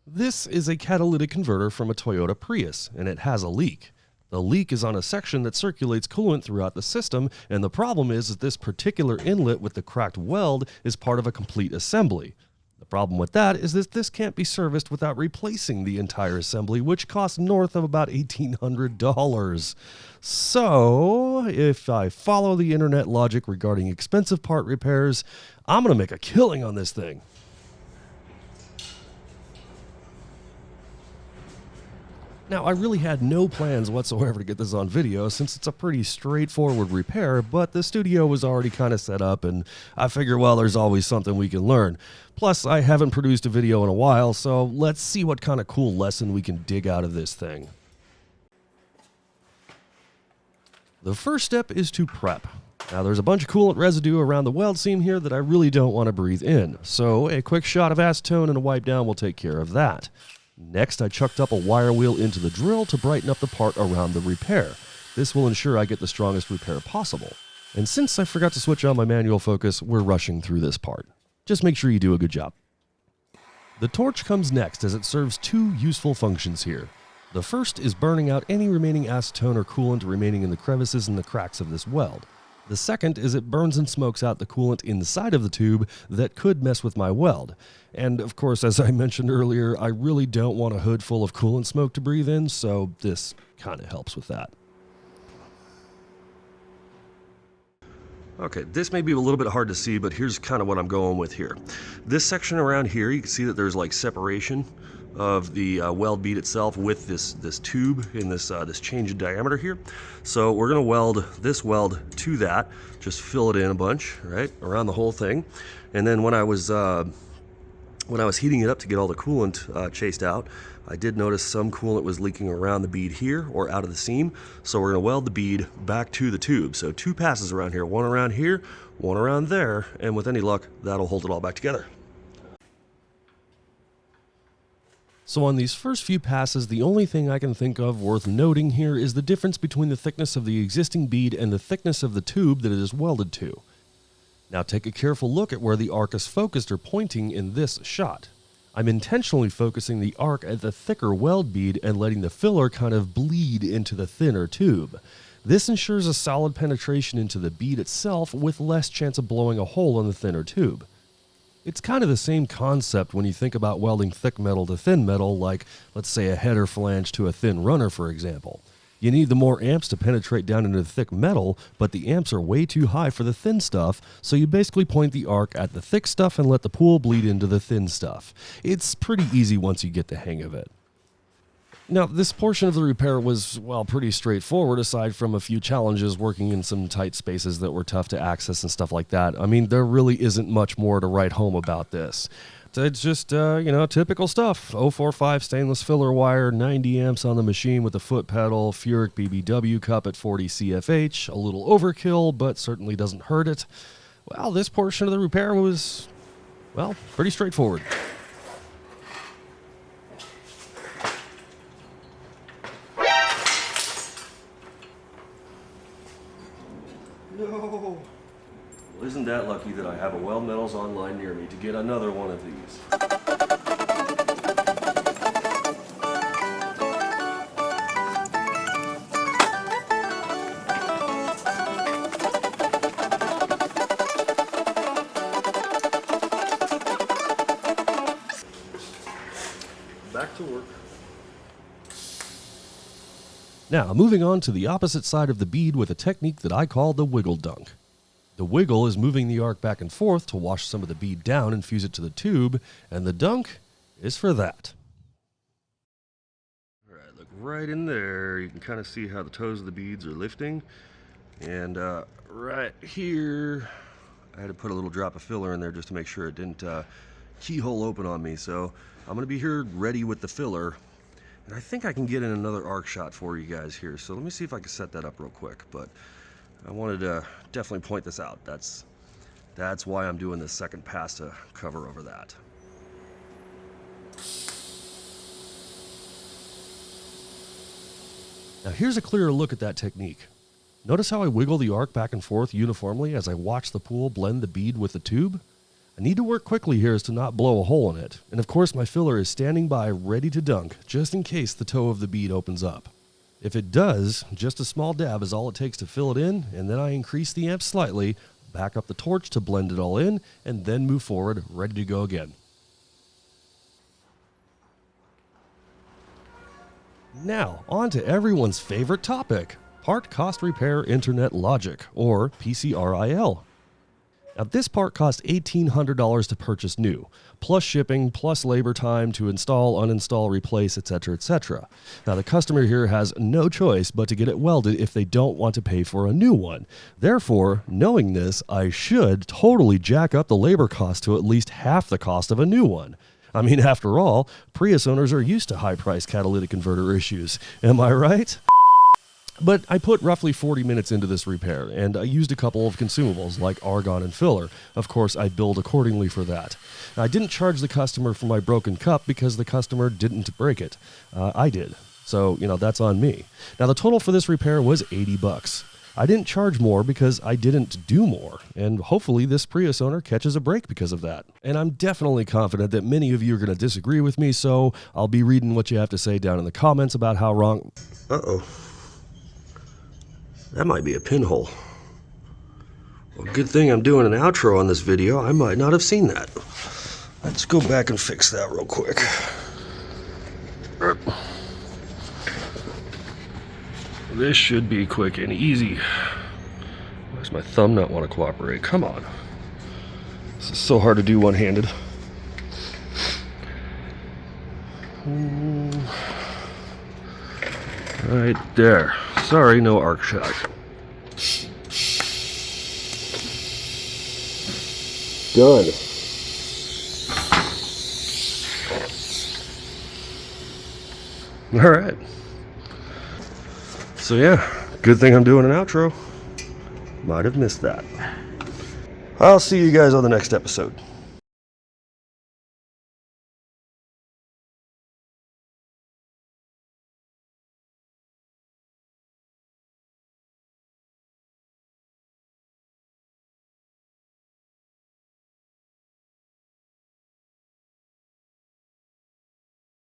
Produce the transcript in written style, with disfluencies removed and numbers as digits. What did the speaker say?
This is a catalytic converter from a Toyota Prius, and it has a leak. The leak is on a section that circulates coolant throughout the system, and the problem is that this particular inlet with the cracked weld is part of a complete assembly. The problem with that is that this can't be serviced without replacing the entire assembly, which costs north of about $1,800. So, if I follow the internet logic regarding expensive part repairs, I'm going to make a killing on this thing. Now, I really had no plans whatsoever to get this on video since it's a pretty straightforward repair, but the studio was already kind of set up and I figure, well, there's always something we can learn. Plus, I haven't produced a video in a while, so let's see what kind of cool lesson we can dig out of this thing. The first step is to prep. Now, there's a bunch of coolant residue around the weld seam here that I really don't want to breathe in, so a quick shot of acetone and a wipe down will take care of that. Next, I chucked up a wire wheel into the drill to brighten up the part around the repair. This will ensure I get the strongest repair possible. And since I forgot to switch on my manual focus, we're rushing through this part. Just make sure you do a good job. The torch comes next as it serves two useful functions here. The first is burning out any remaining acetone or coolant remaining in the crevices and the cracks of this weld. The second is it burns and smokes out the coolant inside of the tube that could mess with my weld. And of course, as I mentioned earlier, I really don't want a hood full of coolant smoke to breathe in, so this kind of helps with that. Okay, this may be a little bit hard to see, but here's kind of what I'm going with here. This section around here, you can see that there's like separation of the weld bead itself with this tube in this change in diameter here. So we're going to weld this weld to that, just fill it in a bunch, right, around the whole thing. And then when I was heating it up to get all the coolant chased out, I did notice some coolant was leaking around the bead here or out of the seam. So we're going to weld the bead back to the tube. So two passes around here, one around here, one around there, and with any luck, that'll hold it all back together. So on these first few passes, the only thing I can think of worth noting here is the difference between the thickness of the existing bead and the thickness of the tube that it is welded to. Now take a careful look at where the arc is focused or pointing in this shot. I'm intentionally focusing the arc at the thicker weld bead and letting the filler kind of bleed into the thinner tube. This ensures a solid penetration into the bead itself with less chance of blowing a hole in the thinner tube. It's kind of the same concept when you think about welding thick metal to thin metal, like, let's say, a header flange to a thin runner, for example. You need the more amps to penetrate down into the thick metal, but the amps are way too high for the thin stuff, so you basically point the arc at the thick stuff and let the pool bleed into the thin stuff. It's pretty easy once you get the hang of it. Now, this portion of the repair was, well, pretty straightforward aside from a few challenges working in some tight spaces that were tough to access and stuff like that. I mean, there really isn't much more to write home about this. It's just, typical stuff. 045 stainless filler wire, 90 amps on the machine with a foot pedal, Furic BBW cup at 40 CFH, a little overkill, but certainly doesn't hurt it. Well, this portion of the repair was, well, pretty straightforward. No. Well, isn't that lucky that I have a Weld Metals Online near me to get another one of these. Back to work. Now, moving on to the opposite side of the bead with a technique that I call the wiggle dunk. The wiggle is moving the arc back and forth to wash some of the bead down and fuse it to the tube, and the dunk is for that. All right, look right in there. You can kind of see how the toes of the beads are lifting. And right here, I had to put a little drop of filler in there just to make sure it didn't keyhole open on me. So I'm going to be here ready with the filler. And I think I can get in another arc shot for you guys here. So let me see if I can set that up real quick. But I wanted to definitely point this out. That's why I'm doing this second pass to cover over that. Now here's a clearer look at that technique. Notice how I wiggle the arc back and forth uniformly as I watch the pool blend the bead with the tube? I need to work quickly here as to not blow a hole in it, and of course my filler is standing by ready to dunk just in case the toe of the bead opens up. If it does, just a small dab is all it takes to fill it in, and then I increase the amp slightly, back up the torch to blend it all in, and then move forward, ready to go again. Now, on to everyone's favorite topic, part cost repair internet logic, or PCRIL. Now, this part cost $1,800 to purchase new, plus shipping, plus labor time to install, uninstall, replace, etc., etc. Now, the customer here has no choice but to get it welded if they don't want to pay for a new one. Therefore, knowing this, I should totally jack up the labor cost to at least half the cost of a new one. I mean, after all, Prius owners are used to high-priced catalytic converter issues. Am I right? But I put roughly 40 minutes into this repair, and I used a couple of consumables like argon and filler. Of course, I billed accordingly for that. I didn't charge the customer for my broken cup because the customer didn't break it. I did. So, that's on me. Now, the total for this repair was $80. I didn't charge more because I didn't do more, and hopefully this Prius owner catches a break because of that. And I'm definitely confident that many of you are going to disagree with me, so I'll be reading what you have to say down in the comments about how wrong... Uh-oh. That might be a pinhole. Well, good thing I'm doing an outro on this video. I might not have seen that. Let's go back and fix that real quick. This should be quick and easy. Why does my thumb not want to cooperate? Come on. This is so hard to do one-handed. Right there. Sorry, no arc shot. Done. All right. So yeah, good thing I'm doing an outro. Might have missed that. I'll see you guys on the next episode.